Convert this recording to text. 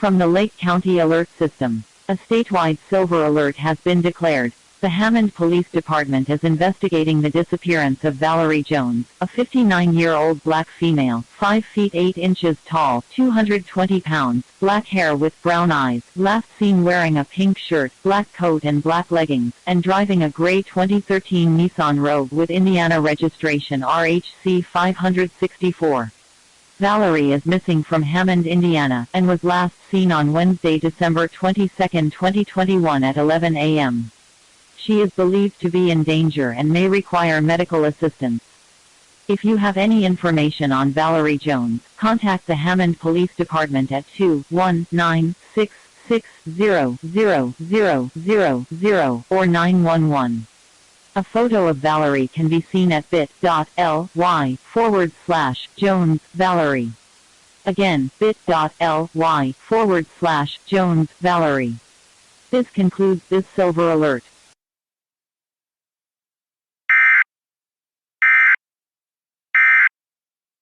From the Lake County Alert System, a statewide silver alert has been declared. The Hammond Police Department is investigating the disappearance of Valerie Jones, a 59-year-old black female, 5 feet 8 inches tall, 220 pounds, black hair with brown eyes, last seen wearing a pink shirt, black coat and black leggings, and driving a gray 2013 Nissan Rogue with Indiana registration RHC 564. Valerie is missing from Hammond, Indiana, and was last seen on Wednesday, December 22, 2021 at 11 a.m. She is believed to be in danger and may require medical assistance. If you have any information on Valerie Jones, contact the Hammond Police Department at 219-660-0000 or 911. A photo of Valerie can be seen at bit.ly/Jones Valerie. Again, bit.ly/Jones Valerie. This concludes this Silver Alert.